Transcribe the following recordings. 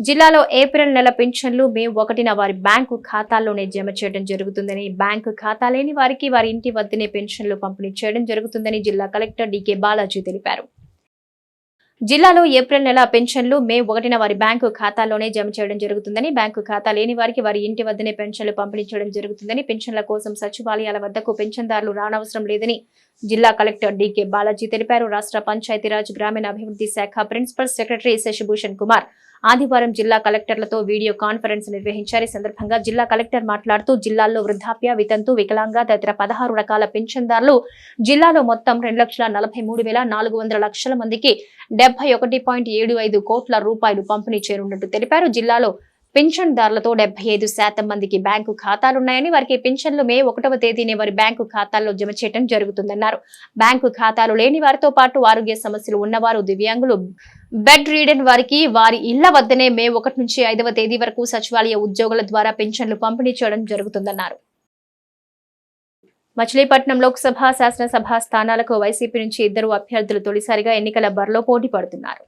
జిల్లాలో ఏప్రిల్ నెల పింఛన్లు మే 1న వారి బ్యాంకు ఖాతాల్లోనే జమ చేయడం జరుగుతుందని, బ్యాంకు ఖాతా లేని వారికి వారి ఇంటి వద్దనే పెన్షన్లు పంపిణీ చేయడం జరుగుతుందని జిల్లా కలెక్టర్ డీకే బాలాజీ తెలిపారు. జిల్లాలో ఏప్రిల్ నెల పెన్షన్లు మే 1న వారి బ్యాంకు ఖాతాల్లోనే జమ చేయడం జరుగుతుందని, బ్యాంకు ఖాతా లేని వారికి వారి ఇంటి వద్దనే పెన్షన్లు పంపిణీ చేయడం జరుగుతుందని, పెన్షన్ల కోసం సచివాలయాల వద్దకు పెన్షన్దారులు రానవసరం లేదని జిల్లా కలెక్టర్ డీకే బాలాజీ తెలిపారు. రాష్ట్ర పంచాయతీరాజ్ గ్రామీణాభివృద్ధి శాఖ ప్రిన్సిపల్ సెక్రటరీ శశిభూషణ్ కుమార్ ఆదివారం జిల్లా కలెక్టర్లతో వీడియో కాన్ఫరెన్స్ నిర్వహించారు. ఈ సందర్భంగా జిల్లా కలెక్టర్ మాట్లాడుతూ జిల్లాలో వృద్ధాప్య, వితంతు, వికలాంగ తదితర 16 రకాల పెన్షన్దారులు జిల్లాలో మొత్తం 2,43,400 మందికి 71.75 కోట్ల రూపాయలు పంపిణీ చేయనున్నట్టు తెలిపారు. జిల్లాలో పెన్షన్దారులతో 75% మందికి బ్యాంకు ఖాతాలున్నాయని, వారికి పెన్షన్లు మే 1వ తేదీనే వారి బ్యాంకు ఖాతాల్లో జమ చేయడం జరుగుతుందన్నారు. బ్యాంకు ఖాతాలు లేని వారితో పాటు ఆరోగ్య సమస్యలు ఉన్నవారు, దివ్యాంగులు, బెడ్ రీడెన్ వారికి వారి ఇళ్ల వద్దనే మే 1 నుంచి 5వ తేదీ వరకు సచివాలయ ఉద్యోగుల ద్వారా పెన్షన్లు పంపిణీ చేయడం జరుగుతుందన్నారు. మచిలీపట్నం లోక్సభ, శాసనసభ స్థానాలకు వైసీపీ నుంచి 2 అభ్యర్థులు తొలిసారిగా ఎన్నికల బరిలో పోటీ పడుతున్నారు.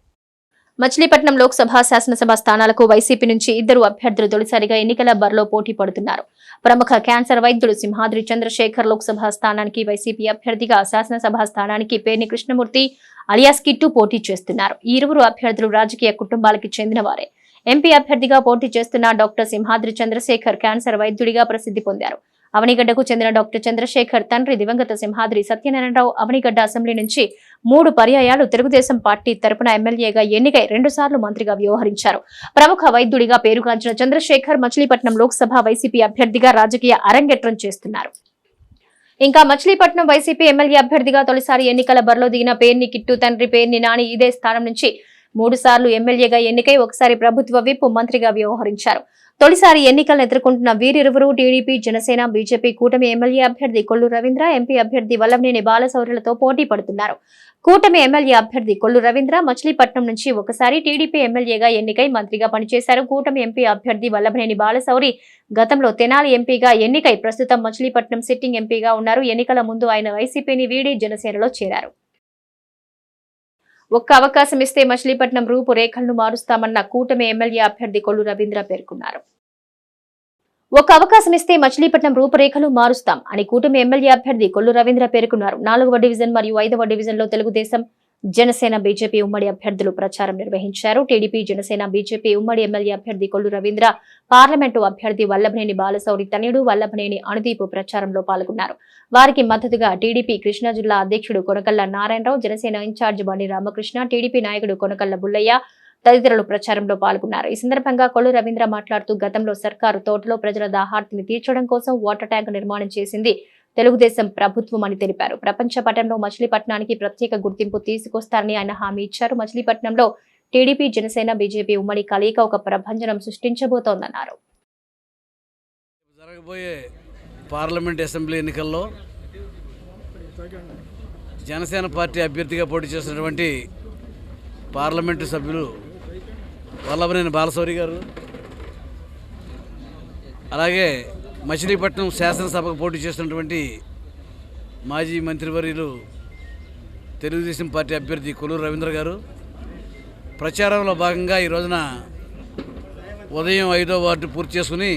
మచిలీపట్నం లోక్సభ, శాసనసభ స్థానాలకు వైసీపీ నుంచి 2 అభ్యర్థులు తొలిసారిగా ఎన్నికల బరిలో పోటీ పడుతున్నారు. ప్రముఖ క్యాన్సర్ వైద్యుడు సింహాద్రి చంద్రశేఖర్ లోక్సభ స్థానానికి వైసీపీ అభ్యర్థిగా, శాసనసభ స్థానానికి పేర్ని కృష్ణమూర్తి అలియాస్ కిట్టు పోటీ చేస్తున్నారు. ఈ 2 అభ్యర్థులు రాజకీయ కుటుంబాలకి చెందినవారే. ఎంపీ అభ్యర్థిగా పోటీ చేస్తున్న డాక్టర్ సింహాద్రి చంద్రశేఖర్ క్యాన్సర్ వైద్యుడిగా ప్రసిద్ధి పొందారు. అవనిగడ్డకు చెందిన డాక్టర్ చంద్రశేఖర్ తండ్రి దివంగత సింహాద్రి సత్యనారాయణరావు అవనిగడ్డ అసెంబ్లీ నుంచి 3 పర్యాయాలు తెలుగుదేశం పార్టీ తరపున ఎమ్మెల్యేగా ఎన్నికై 2 సార్లు మంత్రిగా వ్యవహరించారు. ప్రముఖ వైద్యుడిగా పేరుగాంచిన చంద్రశేఖర్ మచిలీపట్నం లోక్సభ వైసీపీ అభ్యర్థిగా రాజకీయ అరంగేట్రం చేస్తున్నారు. ఇంకా మచిలీపట్నం వైసీపీ ఎమ్మెల్యే అభ్యర్థిగా తొలిసారి ఎన్నికల బరిలో దిగిన పేర్ని కిట్టు తండ్రి పేర్ని నాని ఇదే స్థానం నుంచి 3 సార్లు ఎమ్మెల్యేగా ఎన్నికై ఒకసారి ప్రభుత్వ విప్ మంత్రిగా వ్యవహరించారు. తొలిసారి ఎన్నికలను ఎదుర్కొంటున్న వీరిరువురు టీడీపీ, జనసేన, బీజేపీ కూటమి ఎమ్మెల్యే అభ్యర్థి కొల్లు రవీంద్ర, ఎంపీ అభ్యర్థి వల్లభనేని బాలశౌర్యలతో పోటీ పడుతున్నారు. కూటమి ఎమ్మెల్యే అభ్యర్థి కొల్లు రవీంద్ర మచిలీపట్నం నుంచి ఒకసారి టీడీపీ ఎమ్మెల్యేగా ఎన్నికై మంత్రిగా పనిచేశారు. కూటమి ఎంపీ అభ్యర్థి వల్లభనేని బాలశౌరి గతంలో తెనాలి ఎంపీగా ఎన్నికై ప్రస్తుతం మచిలీపట్నం సిట్టింగ్ ఎంపీగా ఉన్నారు. ఎన్నికల ముందు ఆయన వైసీపీని వీడి జనసేనలో చేరారు. ఒక్క అవకాశం ఇస్తే మచిలీపట్నం రూపురేఖలను మారుస్తామన్న కూటమి ఎమ్మెల్యే అభ్యర్థి కొల్లు రవీంద్ర పేర్కొన్నారు. ఒక్క అవకాశం ఇస్తే మచిలీపట్నం రూపురేఖలు మారుస్తాం అని కూటమి ఎమ్మెల్యే అభ్యర్థి కొల్లు రవీంద్ర పేర్కొన్నారు. 4వ డివిజన్ మరియు 5వ డివిజన్లో తెలుగుదేశం, జనసేన, బీజేపీ ఉమ్మడి అభ్యర్థులు ప్రచారం నిర్వహించారు. టీడీపీ, జనసేన, బీజేపీ ఉమ్మడి ఎమ్మెల్యే అభ్యర్థి కొల్లు రవీంద్ర, పార్లమెంటు అభ్యర్థి వల్లభనేని బాలశౌరి తనయుడు వల్లభనేని అణుదీపు ప్రచారంలో పాల్గొన్నారు. వారికి మద్దతుగా టీడీపీ కృష్ణా జిల్లా అధ్యక్షుడు కొనకళ్ల నారాయణరావు, జనసేన ఇన్ఛార్జ్ బండి రామకృష్ణ, టీడీపీ నాయకుడు కొనకళ్ల బుల్లయ్య తదితరులు ప్రచారంలో పాల్గొన్నారు. ఈ సందర్భంగా కొల్లు రవీంద్ర మాట్లాడుతూ గతంలో సర్కారు తోటలో ప్రజల దాహార్తిని తీర్చడం కోసం వాటర్ ట్యాంక్ నిర్మాణం చేసింది తెలుగుదేశం ప్రభుత్వం అని తెలిపారు. ప్రపంచ పటంలో మచిలీపట్నానికి ప్రత్యేక గుర్తింపు తీసుకొస్తారని ఆయన హామీ ఇచ్చారు. మచిలీపట్నంలో టీడీపీ, జనసేన, బీజేపీ ఉమ్మడి కలయిక ఒక ప్రభంజనం సృష్టించబోతోందన్నారు. జరగబోయే పార్లమెంట్ అసెంబ్లీ ఎన్నికల్లో జనసేన పార్టీ అభ్యర్థిగా పోటీ చేసినటువంటి పార్లమెంటు సభ్యులు వల్లభనేని బాలశౌరి గారు, అలాగే మచిలీపట్నం శాసనసభకు పోటీ చేస్తున్నటువంటి మాజీ మంత్రివర్యులు తెలుగుదేశం పార్టీ అభ్యర్థి కొల్లు రవీంద్ర గారు ప్రచారంలో భాగంగా ఈ రోజున ఉదయం 5వ వార్డు పూర్తి చేసుకుని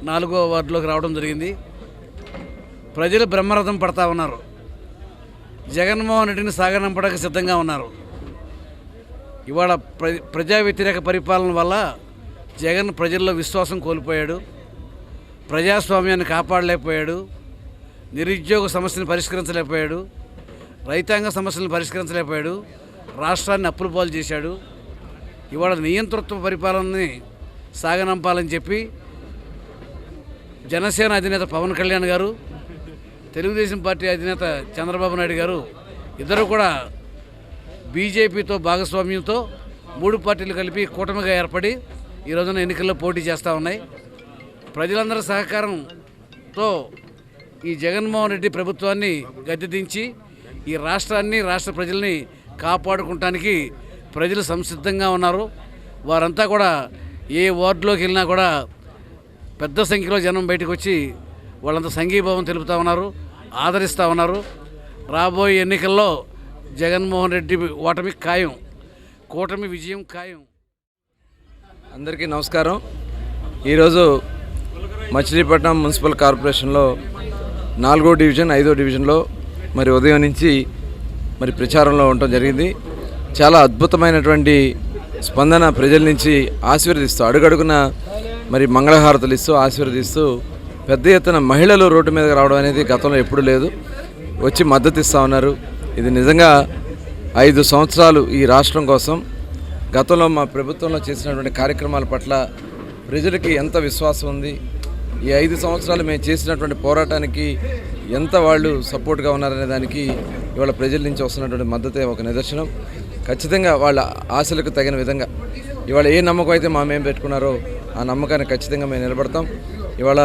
4వ వార్డులోకి రావడం జరిగింది. ప్రజలు బ్రహ్మరథం పడతా ఉన్నారు. జగన్మోహన్ రెడ్డిని సాగనంపడానికి సిద్ధంగా ఉన్నారు. ఇవాళ ప్రజా వ్యతిరేక పరిపాలన వల్ల జగన్ ప్రజల్లో విశ్వాసం కోల్పోయాడు, ప్రజాస్వామ్యాన్ని కాపాడలేకపోయాడు, నిరుద్యోగ సమస్యను పరిష్కరించలేకపోయాడు, రైతాంగ సమస్యలను పరిష్కరించలేకపోయాడు, రాష్ట్రాన్ని అప్పుల పాలు చేశాడు. ఇవాళ నియంతృత్వ పరిపాలనని సాగనంపాలని చెప్పి జనసేన అధినేత పవన్ కళ్యాణ్ గారు, తెలుగుదేశం పార్టీ అధినేత చంద్రబాబు నాయుడు గారు ఇద్దరు కూడా బీజేపీతో భాగస్వామ్యంతో 3 పార్టీలు కలిపి కూటమిగా ఏర్పడి ఈ రోజున ఎన్నికల్లో పోటీ చేస్తూ ఉన్నాయి. ప్రజలందరి సహకారంతో ఈ జగన్మోహన్ రెడ్డి ప్రభుత్వాన్ని గద్దెదించి ఈ రాష్ట్రాన్ని, రాష్ట్ర ప్రజల్ని కాపాడుకోవడానికి ప్రజలు సంసిద్ధంగా ఉన్నారు. వారంతా కూడా ఏ వార్డులోకి వెళ్ళినా కూడా పెద్ద సంఖ్యలో జనం బయటకు వచ్చి వాళ్ళంతా సంఘీభావం తెలుపుతూ ఉన్నారు, ఆదరిస్తూ ఉన్నారు. రాబోయే ఎన్నికల్లో జగన్మోహన్ రెడ్డి ఓటమి ఖాయం, కూటమి విజయం ఖాయం. అందరికీ నమస్కారం. ఈరోజు మచిలీపట్నం మున్సిపల్ కార్పొరేషన్లో 4వ డివిజన్ 5వ డివిజన్లో మరి ఉదయం నుంచి మరి ప్రచారంలో ఉండటం జరిగింది. చాలా అద్భుతమైనటువంటి స్పందన ప్రజల నుంచి ఆశీర్వదిస్తూ అడుగడుగున మరి మంగళహారతులు ఇస్తూ ఆశీర్వదిస్తూ పెద్ద ఎత్తున మహిళలు రోడ్డు మీదకి రావడం అనేది గతంలో ఎప్పుడూ లేదు, వచ్చి మద్దతు ఇస్తూ ఉన్నారు. ఇది నిజంగా 5 సంవత్సరాలు ఈ రాష్ట్రం కోసం గతంలో మా ప్రభుత్వంలో చేసినటువంటి కార్యక్రమాల పట్ల ప్రజలకి ఎంత విశ్వాసం ఉంది, ఈ 5 సంవత్సరాలు మేము చేసినటువంటి పోరాటానికి ఎంత వాళ్ళు సపోర్ట్గా ఉన్నారనే దానికి ఇవాళ ప్రజల నుంచి వస్తున్నటువంటి మద్దతే ఒక నిదర్శనం. ఖచ్చితంగా వాళ్ళ ఆశలకు తగిన విధంగా ఇవాళ ఏ నమ్మకం అయితే మేము పెట్టుకున్నారో ఆ నమ్మకాన్ని ఖచ్చితంగా మేము నిలబడతాం. ఇవాళ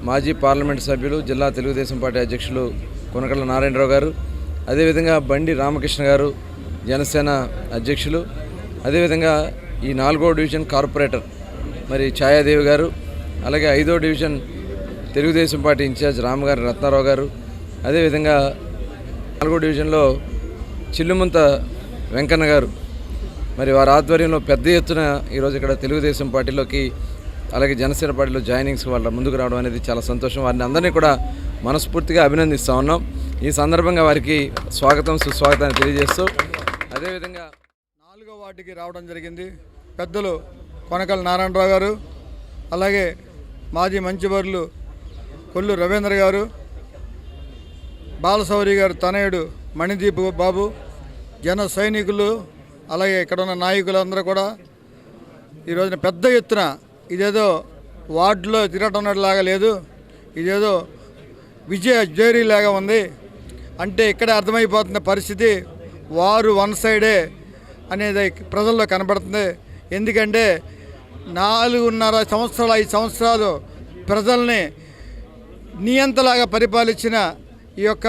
మాజీ పార్లమెంటు సభ్యులు జిల్లా తెలుగుదేశం పార్టీ అధ్యక్షులు కొనకళ్ళ నారాయణరావు గారు, అదేవిధంగా బండి రామకృష్ణ గారు జనసేన అధ్యక్షులు, అదేవిధంగా ఈ 4వ డివిజన్ కార్పొరేటర్ మరి ఛాయాదేవి గారు, అలాగే 5వ division Telugu Desam party incharge Ramagari Ratnarao గారు, అదేవిధంగా 4వ డివిజన్లో చిల్లుముంత వెంకన్న గారు, మరి వారి ఆధ్వర్యంలో పెద్ద ఎత్తున ఈరోజు ఇక్కడ తెలుగుదేశం పార్టీలోకి అలాగే జనసేన పార్టీలో జాయినింగ్స్కి వాళ్ళ ముందుకు రావడం అనేది చాలా సంతోషం. వారిని అందరినీ కూడా మనస్ఫూర్తిగా అభినందిస్తూ ఉన్నాం. ఈ సందర్భంగా వారికి స్వాగతం సుస్వాగతాన్ని తెలియజేస్తూ అదేవిధంగా 4వ వార్డుకి రావడం జరిగింది. పెద్దలు కొనకళ్ళ నారాయణరావు గారు, అలాగే మాజీ మంత్రివర్యులు కొల్లు రవీంద్ర గారు, బాలశౌరి గారు తనయుడు మణిదీప్ బాబు, జన సైనికులు, అలాగే ఇక్కడ ఉన్న నాయకులందరూ కూడా ఈరోజున పెద్ద ఎత్తున ఇదేదో వార్డులో తిరగటంలాగా లేదు, ఇదేదో విజయ జేరీలాగా ఉంది. అంటే ఇక్కడే అర్థమైపోతున్న పరిస్థితి వారు వన్ సైడే అనేది ప్రజల్లో కనబడుతుంది. ఎందుకంటే 4.5 సంవత్సరాలు 5 సంవత్సరాలు ప్రజల్ని నియంతలాగా పరిపాలించిన ఈ యొక్క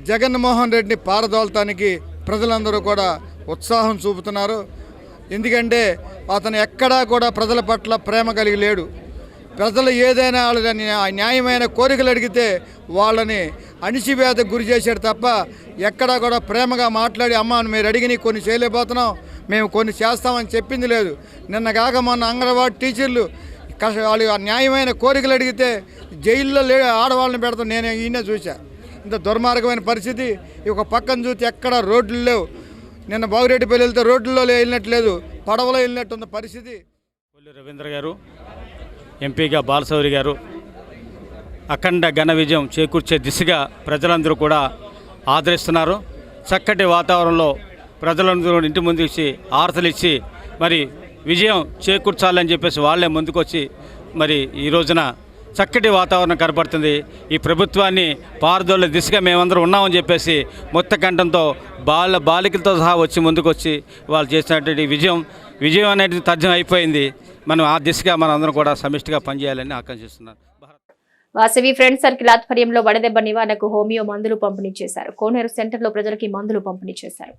జగన్మోహన్ రెడ్డిని పారదోలటానికి ప్రజలందరూ కూడా ఉత్సాహం చూపుతున్నారు. ఎందుకంటే అతను ఎక్కడా కూడా ప్రజల పట్ల ప్రేమ కలిగి లేడు. ప్రజలు ఏదైనా వాళ్ళని న్యాయమైన కోరికలు అడిగితే వాళ్ళని అణిచివేతకు గురి చేశాడు తప్ప ఎక్కడా కూడా ప్రేమగా మాట్లాడి అమ్మ మీరు అడిగిన కొన్ని చేయలేకపోతున్నాం, మేము కొన్ని చేస్తామని చెప్పింది లేదు. నిన్న కాక మొన్న అంగన్వాడీ టీచర్లు వాళ్ళు న్యాయమైన కోరికలు అడిగితే జైల్లో ఆడవాళ్ళని పెడతాం నేను ఈయన చూసా. ఇంత దుర్మార్గమైన పరిస్థితి. ఒక పక్కన చూస్తే ఎక్కడ రోడ్లు లేవు. నిన్న బాగురెడ్డిపల్లి వెళ్తే రోడ్లలో వెళ్ళినట్లేదు, పడవలో వెళ్ళినట్టున్న పరిస్థితి. కొల్లు రవీంద్ర గారు, ఎంపీగా బాలశౌరి గారు అఖండ ఘన విజయం చేకూర్చే దిశగా ప్రజలందరూ కూడా ఆదరిస్తున్నారు. చక్కటి వాతావరణంలో ప్రజలందరూ ఇంటి ముందుకు ఇచ్చి ఆరతలు ఇచ్చి మరి విజయం చేకూర్చాలని చెప్పేసి వాళ్ళే ముందుకొచ్చి మరి ఈ రోజున చక్కటి వాతావరణం కనపడుతుంది. ఈ ప్రభుత్వాన్ని పారదోలే దిశగా మేమందరం ఉన్నామని చెప్పేసి ముక్తకంఠంతో బాలికలతో సహా వచ్చి ముందుకొచ్చి వాళ్ళు చేసినటువంటి విజయం అనేది తథ్యం అయిపోయింది. మనం ఆ దిశగా మనం అందరం కూడా సమిష్టిగా పనిచేయాలని ఆకాంక్షిస్తున్నాను. వాసవి ఫ్రెండ్స్ సర్కిల్ ఆధ్వర్యంలో వడదెబ్బ నివారణకు హోమియో మందులు పంపిణీ చేశారు. కోనేరు సెంటర్లో ప్రజలకి మందులు పంపిణీ చేశారు.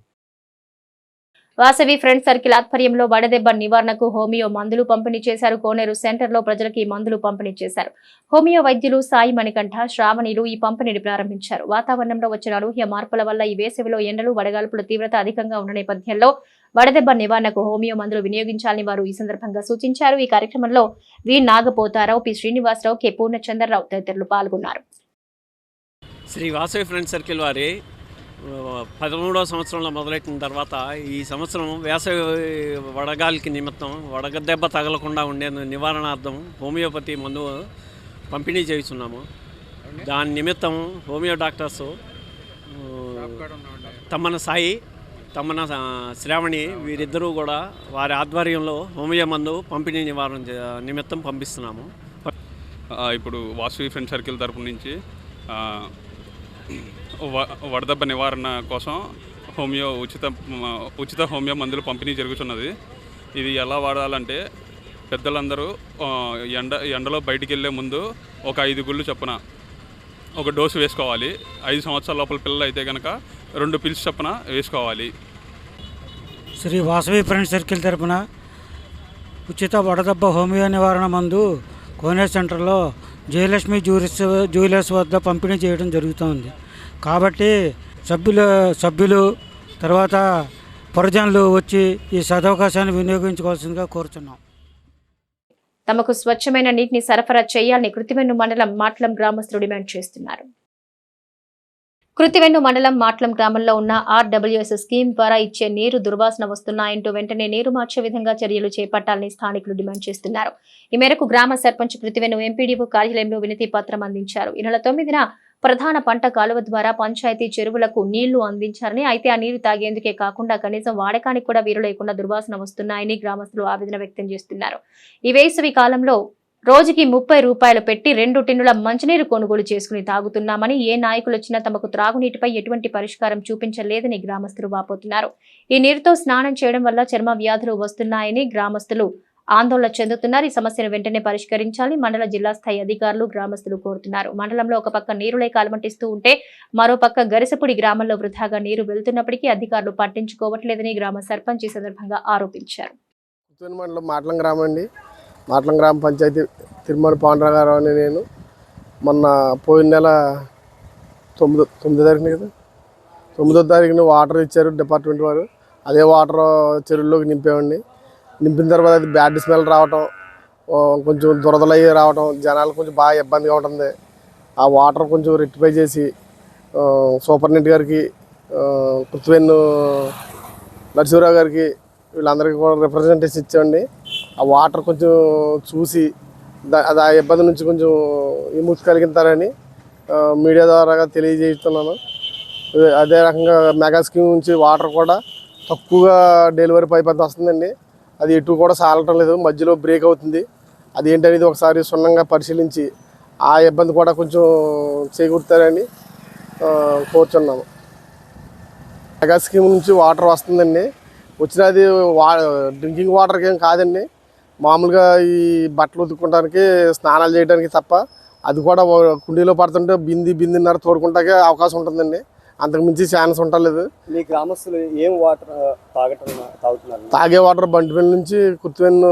వాసవి ఫ్రెండ్స్ సర్కిల్ ఆధ్వర్యంలో వడదెబ్బ నివారణకు హోమియో మందులు పంపిణీ చేశారు. కోనేరు సెంటర్లో ప్రజలకి మందులు పంపిణీ చేశారు. హోమియో వైద్యులు సాయి మణికంఠ, శ్రావణిలు ఈ పంపిణీని ప్రారంభించారు. వాతావరణంలో వచ్చిన అనూహ్య మార్పుల వల్ల ఈ వేసవిలో ఎండలు వడగాల్పుల తీవ్రత అధికంగా ఉన్న నేపథ్యంలో వడదెబ్బ నివారణకు హోమియో మందులు వినియోగించాలని వారు ఈ సందర్భంగా సూచించారు. ఈ కార్యక్రమంలో వి నాగపోతారావు, పి శ్రీనివాసరావు, కె పూర్ణచంద్రరావు తదితరులు పాల్గొన్నారు. శ్రీ వాసవి ఫ్రెండ్స్ సర్కిల్ వారి 13వ సంవత్సరంలో మొదలెట్టిన తర్వాత ఈ సంవత్సరం వేసవి వడగాలికి నిమిత్తం వడగదెబ్బ తగలకుండా ఉండే నివారణార్థం హోమియోపతి మందు పంపిణీ చేస్తున్నాము. దాని నిమిత్తం హోమియో డాక్టర్స్ తమ్మన సాయి, తమ్మన శ్రావణి వీరిద్దరూ కూడా వారి ఆధ్వర్యంలో హోమియో మందు పంపిణీ నివారణ నిమిత్తం పంపిస్తున్నాము. ఇప్పుడు వాసవి ఫ్రెండ్ సర్కిల్ తరపు నుంచి వడదెబ్బ నివారణ కోసం ఉచిత హోమియో మందులు పంపిణీ జరుగుతున్నది. ఇది ఎలా వాడాలంటే పెద్దలందరూ ఎండలో బయటికి వెళ్ళే ముందు ఒక 5 గుళ్ళు చొప్పున ఒక డోసు వేసుకోవాలి. 5 సంవత్సరాల లోపల పిల్లలు అయితే కనుక 2 పిల్స్ చొప్పున వేసుకోవాలి. శ్రీ వాసవి ఫ్రెండ్స్ సర్కిల్ తరపున ఉచిత వడదెబ్బ హోమియో నివారణ మందు కోనేరు సెంటర్లో జయలక్ష్మి జ్యువెలర్స్ వద్ద పంపిణీ చేయడం జరుగుతుంది. కాబట్టి సభ్యులు తర్వాత ప్రజలు వచ్చి ఈ సదవకాశాన్ని వినియోగించుకోవాల్సిందిగా కోరుతున్నాం. తమకు స్వచ్ఛమైన నీటిని సరఫరా చేయాలని కృతివెన్ను మండలం మాట్లం గ్రామస్తులు డిమాండ్ చేస్తున్నారు. కృతివెన్ను మండలం మాట్లం గ్రామంలో ఉన్న RWS స్కీమ్ ద్వారా ఇచ్చే నీరు దుర్వాసన వస్తున్నాయంటూ వెంటనే నీరు మార్చే విధంగా చర్యలు చేపట్టాలని స్థానికులు డిమాండ్ చేస్తున్నారు. ఈ మేరకు గ్రామ సర్పంచ్ కృతివెన్ను ఎంపీడీఓ కార్యాలయంలో వినతి పత్రం అందించారు. ఈ నెల 9న ప్రధాన పంట కాలువ ద్వారా పంచాయతీ చెరువులకు నీళ్లు అందించారని, అయితే ఆ నీరు తాగేందుకే కాకుండా కనీసం వాడకానికి కూడా వీలు లేకుండా దుర్వాసన వస్తున్నాయని గ్రామస్తులు ఆవేదన వ్యక్తం చేస్తున్నారు. ఈ వేసవి కాలంలో రోజుకి 30 రూపాయలు పెట్టి 2 టిన్నుల మంచినీరు కొనుగోలు చేసుకుని తాగుతున్నామని, ఏ నాయకులు వచ్చినా తమకు త్రాగునీటిపై ఎటువంటి పరిష్కారం చూపించలేదని గ్రామస్తులు వాపోతున్నారు. ఈ నీరుతో స్నానం చేయడం వల్ల చర్మ వ్యాధులు వస్తున్నాయని గ్రామస్తులు ఆందోళన చెందుతున్నారు. ఈ సమస్యను వెంటనే పరిష్కరించాలి మండల జిల్లా స్థాయి అధికారులు గ్రామస్తులు కోరుతున్నారు. మండలంలో ఒక పక్క నీరులై కాలమటిస్తూ ఉంటే మరోపక్క గరిసపుడి గ్రామంలో వృధాగా నీరు వెళ్తున్నప్పటికీ అధికారులు పట్టించుకోవట్లేదని గ్రామ సర్పంచ్ ఈ సందర్భంగా ఆరోపించారు. మాట్లం గ్రామ పంచాయతీ తిరుమల పాండరాగారావు అని నేను మొన్న పోయిన నెల 9వ తారీఖున కదా 9వ తారీఖున వాటర్ ఇచ్చారు డిపార్ట్మెంట్ వారు. అదే వాటర్ చెరువుల్లోకి నింపామండి. నింపిన తర్వాత అది బ్యాడ్ స్మెల్ రావటం, కొంచెం దురదలు అయ్యి రావటం, జనాలకు కొంచెం బాగా ఇబ్బందిగా ఉంటుంది. ఆ వాటర్ కొంచెం రెక్టిఫై చేసి సూపరింటెండెంట్ గారికి, కృతివెన్ను నరసింహరావు గారికి, వీళ్ళందరికీ కూడా రిప్రజెంటేషన్ ఇచ్చామండి. ఆ వాటర్ కొంచెం చూసి అది ఆ ఇబ్బంది నుంచి కొంచెం విముక్తి కలిగిస్తారని మీడియా ద్వారా తెలియజేస్తున్నాను. అదే రకంగా మెగా స్కీమ్ నుంచి వాటర్ కూడా తక్కువగా డెలివరీ పైప్ అంతా వస్తుందండి. అది ఎటు కూడా సాలటం లేదు, మధ్యలో బ్రేక్ అవుతుంది. అది ఏంటనేది ఒకసారి క్షుణ్ణంగా పరిశీలించి ఆ ఇబ్బంది కూడా కొంచెం చేకూరుతారని కోరుచున్నాము. మెగా స్కీమ్ నుంచి వాటర్ వస్తుందండి. వచ్చినది డ్రింకింగ్ వాటర్కి ఏం కాదండి, మామూలుగా ఈ బట్టలు ఉతుక్కోవడానికి, స్నానాలు చేయడానికి తప్ప. అది కూడా కుండీలో పడుతుంటే బిందిన్నర తోడుకుంటాకే అవకాశం ఉంటుందండి. అంతకుమించి ఛాన్స్ ఉండలేదు. మీ గ్రామస్తులు ఏం వాటర్ తాగుతున్నారు? తాగే వాటర్ బంటిపల్లి నుంచి కృతివెన్ను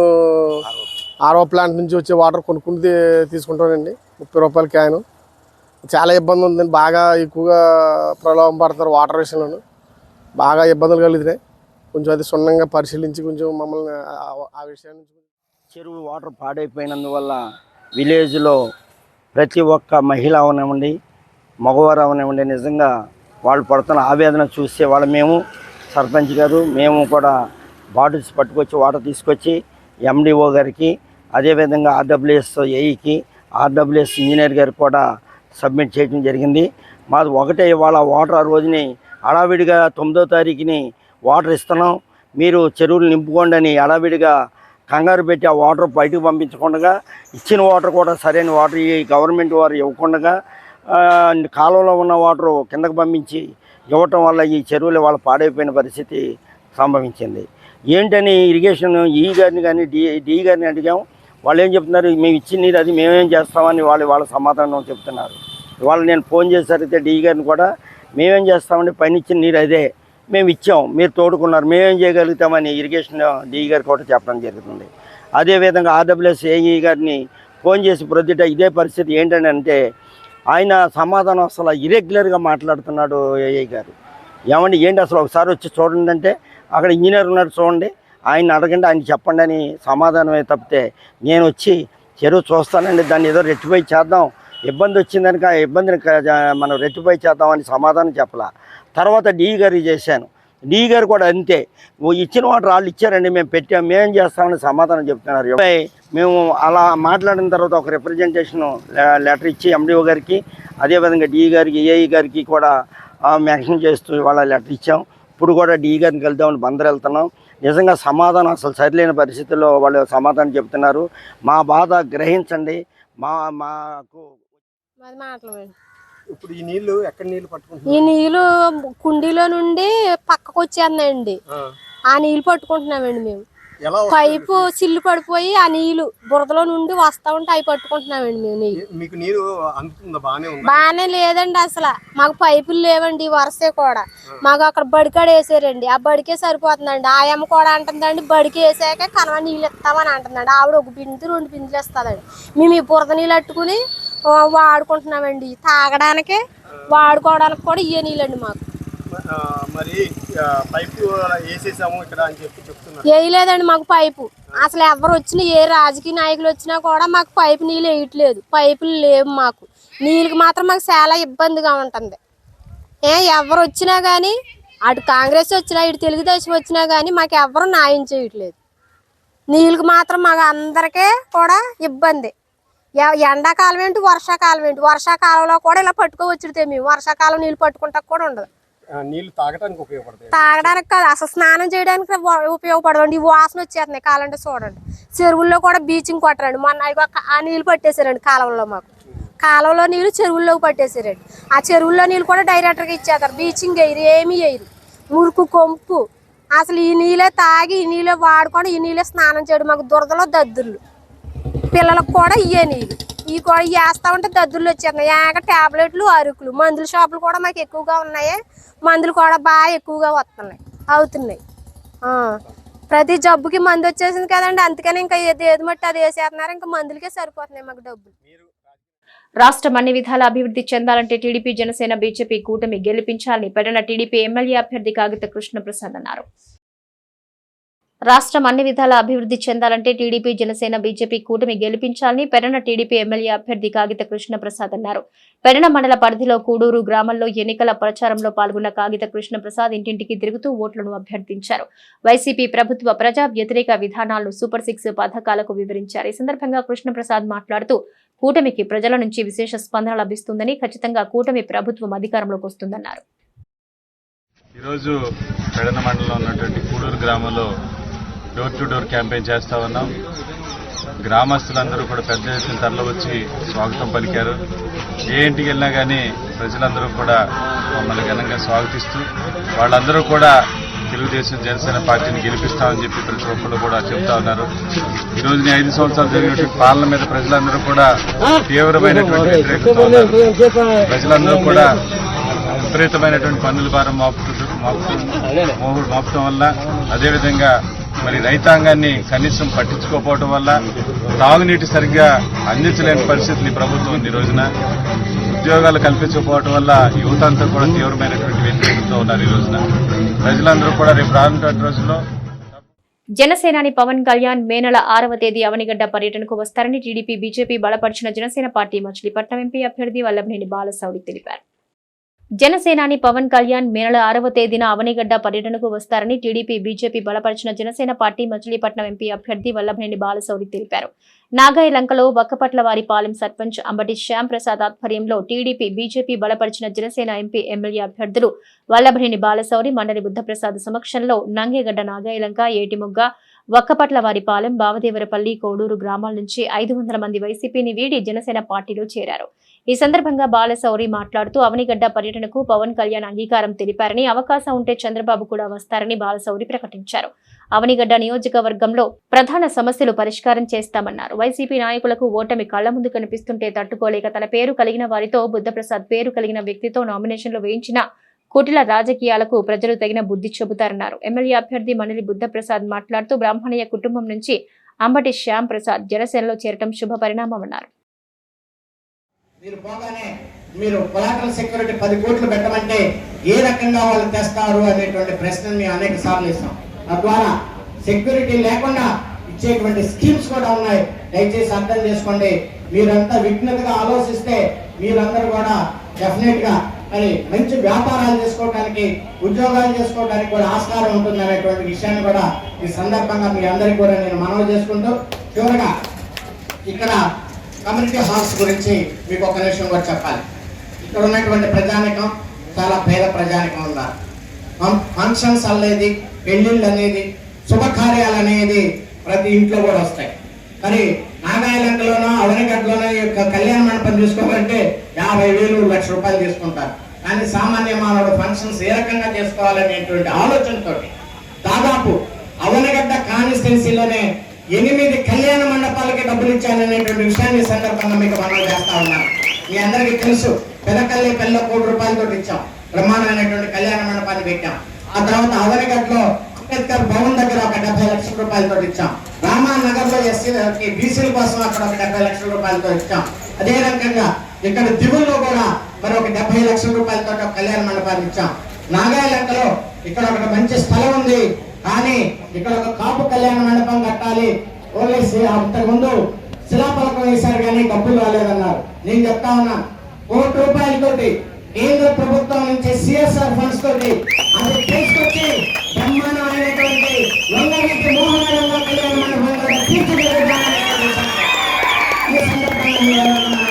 RO ప్లాంట్ నుంచి వచ్చే వాటర్ కొనుక్కుంటూ తీసుకుంటానండి. 30 రూపాయల క్యాను. చాలా ఇబ్బంది ఉందండి. బాగా ఎక్కువగా ప్రలోభం పడతారు వాటర్ విషయంలోనూ. బాగా ఇబ్బందులు కలిగినాయి. కొంచెం అది క్షుణ్ణంగా పరిశీలించి కొంచెం మమ్మల్ని ఆ విషయాన్ని. చెరువు వాటర్ పాడైపోయినందువల్ల విలేజ్లో ప్రతి ఒక్క మహిళ అవనివ్వండి, మగవారు అవనివ్వండి, నిజంగా వాళ్ళు పడుతున్న ఆవేదన చూస్తే మేము సర్పంచ్ గారు మేము కూడా బాటిల్స్ పట్టుకొచ్చి వాటర్ తీసుకొచ్చి MDO గారికి, అదేవిధంగా RWS ఏఈకి, RWS ఇంజనీర్ గారికి కూడా సబ్మిట్ చేయడం జరిగింది. మాది ఒకటే ఇవాళ వాటర్ ఆ రోజుని హడావిడిగా 9వ తారీఖుని వాటర్ ఇస్తున్నాం, మీరు చెరువులు నింపుకోండి అని హడావిడిగా కంగారు పెట్టి ఆ వాటర్ బయటకు పంపించకుండా, ఇచ్చిన వాటర్ కూడా సరైన వాటర్ ఈ గవర్నమెంట్ వారు ఇవ్వకుండా కాలువలో ఉన్న వాటర్ కిందకు పంపించి ఇవ్వటం వల్ల ఈ చెరువులు వాళ్ళ పాడైపోయిన పరిస్థితి సంభవించింది. ఏంటని ఇరిగేషన్ ఈ గారిని కానీ డి గారిని అడిగాం. వాళ్ళు ఏం చెప్తున్నారు, మేము ఇచ్చిన నీరు అది మేమేం చేస్తామని వాళ్ళ సమాధానం చెప్తున్నారు. ఇవాళ నేను ఫోన్ చేసరితే డి గారిని కూడా మేమేం చేస్తామండి, పైన ఇచ్చిన నీరు అదే మేము ఇచ్చాం, మీరు తోడుకున్నారు, మేమేం చేయగలుగుతామని ఇరిగేషన్ డి గారు కూడా చెప్పడం జరుగుతుంది. అదేవిధంగా RWS ఏఈ గారిని ఫోన్ చేసి ప్రొద్దుట ఇదే పరిస్థితి ఏంటని అంటే ఆయన సమాధానం అసలు ఇరెగ్యులర్గా మాట్లాడుతున్నాడు. ఏఈ గారు ఏమండి ఏంటి అసలు ఒకసారి వచ్చి చూడండి అంటే, అక్కడ ఇంజనీర్ ఉన్నాడు చూడండి, ఆయన అడగండి, ఆయన చెప్పండి అని సమాధానమే తప్పితే నేను వచ్చి చెరువు చూస్తానండి, దాన్ని ఏదో రెక్టిఫై చేద్దాం, ఇబ్బంది వచ్చిందనుక ఆ ఇబ్బందిని మనం రెక్టిఫై చేద్దామని సమాధానం చెప్పాల. తర్వాత డి గారు చేశాను. డి గారు కూడా అంతే, ఇచ్చిన వాటర్ వాళ్ళు ఇచ్చారండి, మేము పెట్టాం, మేమేం చేస్తామని సమాధానం చెప్తున్నారు. మేము అలా మాట్లాడిన తర్వాత ఒక రిప్రజెంటేషన్ లెటర్ ఇచ్చి MDO గారికి, అదేవిధంగా డి గారికి, ఏఈ గారికి కూడా మెన్షన్ చేస్తూ వాళ్ళ లెటర్ ఇచ్చాం. ఇప్పుడు కూడా డి గారిని కలుద్దామని బందరు వెళ్తున్నాం. నిజంగా సమాధానం అసలు సరిలేని పరిస్థితుల్లో వాళ్ళు సమాధానం చెప్తున్నారు. మా బాధ గ్రహించండి. మాకు ఇప్పుడు ఈ నీళ్లు ఎక్కడ నీళ్లు పట్టుకుంటున్నారు? ఈ నీళ్లు కుండీలో నుండి పక్కకు వచ్చేస్తున్నాయండి. ఆ నీళ్లు పట్టుకుంటున్నామండి మేము. పైపు చిల్లు పడిపోయి ఆ నీళ్లు బురదలో నుండి వస్తా ఉంటే అవి పట్టుకుంటున్నామండి మేము. మీకు నీరు అందుతుందా? బాగానే లేదండి, అసలు మాకు పైపులు లేవండి. వరసే కూడా మాకు అక్కడ బడికాడ వేసారండి, ఆ బడికే సరిపోతుందండి. ఆయమ్మ కూడా అంటుందండి, బడికి వేసాక కనవ నీళ్ళు ఇస్తామని అంటుందండి. ఆవిడ 1 బిందు 2 బిందులు ఇస్తుందండి. మేము ఈ బురద నీళ్ళు అట్టుకుని వాడుకుంటున్నామండి. తాగడానికి వాడుకోవడానికి కూడా ఇవే నీళ్ళండి మాకు. మరి పైపు వేసేసాము ఇక్కడ అని చెప్తున్నారు. వేయలేదండి మాకు పైపు. అసలు ఎవరు వచ్చినా ఏ రాజకీయ నాయకులు వచ్చినా కూడా మాకు పైపు నీళ్ళు వేయట్లేదు. పైపులు లేవు మాకు. నీళ్ళకి మాత్రం మాకు చాలా ఇబ్బందిగా ఉంటుంది. ఎవరు వచ్చినా కానీ అటు కాంగ్రెస్ వచ్చినా ఇటు తెలుగుదేశం వచ్చినా కానీ మాకు ఎవరు న్యాయం చేయట్లేదు. నీళ్ళకి మాత్రం మాకు అందరికీ కూడా ఇబ్బంది. ఎండాకాలం ఏంటి, వర్షాకాలం ఏంటి. వర్షాకాలంలో కూడా ఇలా పట్టుకోవచ్చుడితే మేము వర్షాకాలం నీళ్ళు పట్టుకుంటా కూడా ఉండదు. నీళ్ళు తాగడానికి ఉపయోగపడతాయి. తాగడానికి కాదు, అసలు స్నానం చేయడానికి ఉపయోగపడదండి. ఈ వాసన వచ్చేస్తున్నాయి. కాలంటే చూడండి, చెరువుల్లో కూడా బీచింగ్ కొట్టరండి. మొన్న ఆ నీళ్ళు పట్టేశారండి కాలంలో. మాకు కాలంలో నీళ్ళు చెరువుల్లోకి పట్టేశారండి. ఆ చెరువుల్లో నీళ్ళు కూడా డైరెక్టర్గా ఇచ్చేస్తారు. బీచింగ్ వేయరు, ఏమీ వేయరు. మురుకు కొంపు. అసలు ఈ నీళ్ళే తాగి ఈ నీళ్ళే వాడుకొని ఈ నీళ్ళే స్నానం చేయడం. మాకు దురదలో దద్దుర్లు. పిల్లలకు కూడా ఇవే నీళ్ళు. ఇవి కూడా వేస్తామంటే దద్దుర్లు వచ్చేస్తున్నాయి. ఏక ట్యాబ్లెట్లు, అరుకులు, మందుల షాపులు కూడా మాకు ఎక్కువగా ఉన్నాయి. మందులు కూడా బాగా ఎక్కువగా అవుతున్నాయి. ప్రతి జబ్బుకి మందు వచ్చేసింది కదండి. అందుకని ఇంకా ఏది మట్టి అది వేసేస్తున్నారు. ఇంకా మందులకే సరిపోతున్నాయి మాకు డబ్బులు. రాష్ట్రం అన్ని విధాల అభివృద్ధి చెందాలంటే టీడీపీ, జనసేన, బీజేపీ కూటమి గెలిపించాలని పెడన టీడీపీ ఎమ్మెల్యే అభ్యర్థి కాగిత కృష్ణప్రసాద్ అన్నారు. రాష్ట్రం అన్ని విధాల అభివృద్ధి చెందాలంటే టీడీపీ, జనసేన, బీజేపీ కూటమి గెలిపించాలని పెడన టీడీపీ ఎమ్మెల్యే అభ్యర్థి కాగిత కృష్ణప్రసాద్ అన్నారు. పెడన మండల పరిధిలో కూడూరు గ్రామంలో ఎన్నికల ప్రచారంలో పాల్గొన్న కాగిత కృష్ణప్రసాద్ ఇంటింటికి తిరుగుతూ ఓట్లను అభ్యర్థించారు. వైసీపీ ప్రభుత్వ ప్రజా వ్యతిరేక విధానాలను, సూపర్ 6 పథకాలకు వివరించారు. ఈ సందర్భంగా కృష్ణప్రసాద్ మాట్లాడుతూ కూటమికి ప్రజల నుంచి విశేష స్పందన లభిస్తుందని, ఖచ్చితంగా కూటమి ప్రభుత్వం అధికారంలోకి వస్తుందన్నారు. ఈరోజు పెడన మండలంలో ఉన్నటువంటి కూడూరు గ్రామంలో డోర్ టు డోర్ క్యాంపెయిన్ చేస్తా ఉన్నాం. గ్రామస్తులందరూ కూడా పెద్ద ఎత్తున తరలివచ్చి స్వాగతం పలికారు. ఏ ఇంటికి వెళ్ళినా కానీ ప్రజలందరూ కూడా మమ్మల్ని ఘనంగా స్వాగతిస్తూ వాళ్ళందరూ కూడా తెలుగుదేశం, జనసేన పార్టీని గెలిపిస్తామని చెప్పి ప్రతి ఒక్కరు కూడా చెబుతా ఉన్నారు. ఈ రోజు 5 సంవత్సరాలు జరిగినటువంటి పాలన మీద ప్రజలందరూ కూడా తీవ్రమైనటువంటి వ్యతిరేకత ఉన్నారు. ప్రజలందరూ కూడా విపరీతమైనటువంటి పన్నుల భారం మాపుతాం వల్ల, అదేవిధంగా మరి రైతాంగాన్ని కనీసం పట్టించుకోకపోవడం వల్ల తాగునీటి సరిగ్గా అందించలేని పరిస్థితులు ఈ ప్రభుత్వం ఉంది. ఈ రోజున ఉద్యోగాలు కల్పించకపోవడం వల్ల యువత అంతా కూడా తీవ్రమైనటువంటి వ్యతిరేకతతో ఉన్నారు. ఈ రోజున ప్రజలందరూ కూడా రేపు రానున్న రోజుల్లో జనసేనాని పవన్ కళ్యాణ్ మే నెల 6వ తేదీ అవనిగడ్డ పర్యటనకు వస్తారని టీడీపీ, బీజేపీ బలపరిచిన జనసేన పార్టీ మచిలీపట్నం ఎంపీ అభ్యర్థి వల్లభనేని బాలశౌరి తెలిపారు. జనసేనాని పవన్ కళ్యాణ్ మే నెల 6వ తేదీన అవనిగడ్డ పర్యటనకు వస్తారని టీడీపీ, బీజేపీ బలపరిచిన జనసేన పార్టీ మచిలీపట్నం ఎంపీ అభ్యర్థి వల్లభనేని బాలశౌరి తెలిపారు. నాగాయలంకలో వక్కపట్లవారిపాలెం సర్పంచ్ అంబటి శ్యామ్ ప్రసాద్ ఆధ్వర్యంలో టీడీపీ, బీజేపీ బలపరిచిన జనసేన ఎంపీ, ఎమ్మెల్యే అభ్యర్థులు వల్లభనేని బాలశౌరి, మండలి బుద్ధప్రసాద్ సమక్షంలో నంగేగడ్డ, నాగాయలంక, ఏటిముగ్గ, వక్కపట్లవారిపాలెం, బావదేవరపల్లి, కోడూరు గ్రామాల నుంచి 500 మంది వైసీపీని వీడి జనసేన పార్టీలో చేరారు. ఈ సందర్భంగా బాలశౌరి మాట్లాడుతూ అవనిగడ్డ పర్యటనకు పవన్ కళ్యాణ్ అంగీకారం తెలిపారని, అవకాశం ఉంటే చంద్రబాబు కూడా వస్తారని బాలశౌరి ప్రకటించారు. అవనిగడ్డ నియోజకవర్గంలో ప్రధాన సమస్యలు పరిష్కారం చేస్తామన్నారు. వైసీపీ నాయకులకు ఓటమి కళ్ల ముందు కనిపిస్తుంటే తట్టుకోలేక తన పేరు కలిగిన వారితో, బుద్ధప్రసాద్ పేరు కలిగిన వ్యక్తితో నామినేషన్లు వేయించిన కుటిల రాజకీయాలకు ప్రజలు తగిన బుద్ధి చెబుతారన్నారు. ఎమ్మెల్యే అభ్యర్థి మండలి బుద్ధప్రసాద్ మాట్లాడుతూ బ్రాహ్మణీయ కుటుంబం నుంచి అంబటి శ్యామ్ ప్రసాద్ జనసేనలో చేరటం శుభ పరిణామమన్నారు. మీరు పోగానే మీరు కొలాటరల్ సెక్యూరిటీ 10 కోట్లు పెట్టమంటే ఏ రకంగా వాళ్ళు తెస్తారు అనేటువంటి ప్రశ్నను మేము అనేక సార్లు ఇస్తాం. తద్వారా సెక్యూరిటీ లేకుండా ఇచ్చేటువంటి స్కీమ్స్ కూడా ఉన్నాయి. దయచేసి అర్థం చేసుకోండి. మీరంతా విఘ్నతగా ఆలోచిస్తే మీరందరూ కూడా డెఫినెట్ గా మరి మంచి వ్యాపారాలు చేసుకోవడానికి, ఉద్యోగాలు చేసుకోవడానికి కూడా ఆస్కారం ఉంటుంది అనేటువంటి విషయాన్ని కూడా ఈ సందర్భంగా మీ అందరికీ కూడా నేను మనవి చేసుకుంటూ, చివరగా ఇక్కడ కమ్యూనిటీ హాల్స్ గురించి మీకు ఒక నిమిషం కూడా చెప్పాలి. ఇక్కడ ఉన్నటువంటి ప్రజానికం చాలా పేద ప్రజానికం ఉన్నారు. ఫంక్షన్స్ అనేది, పెళ్లిళ్ళు అనేది, శుభకార్యాలు అనేది ప్రతి ఇంట్లో కూడా వస్తాయి. మరి నాగాయలంకలోనో అవనిగడ్డలోనో కళ్యాణ మండపం తీసుకోవాలంటే 50,000, 1,00,000 రూపాయలు తీసుకుంటారు. కానీ సామాన్య మానవుడు ఫంక్షన్స్ ఏ రకంగా చేసుకోవాలనేటువంటి ఆలోచనతో దాదాపు అవనిగడ్డ కాన్స్టిట్యున్సీలోనే 8 కళ్యాణ మండపాలకి డబ్బులు ఇచ్చాననేటువంటి విషయాన్ని సందర్భంగా మీకు మనం చేస్తా ఉన్నాం. మీ అందరికీ తెలుసు, పెదకల్లి పెళ్ళ 1 కోటి రూపాయలతో ఇచ్చాం, బ్రహ్మాండమైనటువంటి కళ్యాణ మండపాన్ని పెట్టాం. ఆ తర్వాత అవనిగడ్డలో అంబేద్కర్ భవన్ దగ్గర ఒక 70 లక్షల రూపాయలతో ఇచ్చాం. రామానగర్ లో ఎస్సీ బీసీల కోసం అక్కడ ఒక 70 లక్షల రూపాయలతో ఇచ్చాం. అదే రకంగా ఇక్కడ దిగుల్లో కూడా మరి ఒక 70 లక్షల రూపాయలతో కళ్యాణ మండపాన్ని ఇచ్చాం. నాగాయలంకలో ఇక్కడ ఒక మంచి స్థలం ఉంది, కానీ ఇక్కడ ఒక కాపు కళ్యాణ మండపం కట్టాలి, ఓన్లీ అంతకుముందు శిలాఫలకం వేశారు కానీ డబ్బులు రాలేదన్నారు. నేను చెప్తా ఉన్నా, ₹1 కేంద్ర ప్రభుత్వం నుంచి సిఎస్ఆర్ ఫండ్స్ తోటి అది తీసుకొచ్చి బ్రహ్మాండమైనటువంటి వంగవీటి మోహన రంగ కళ్యాణ మండపం తీర్చిదిద్దాలని ఈ సందర్భంగా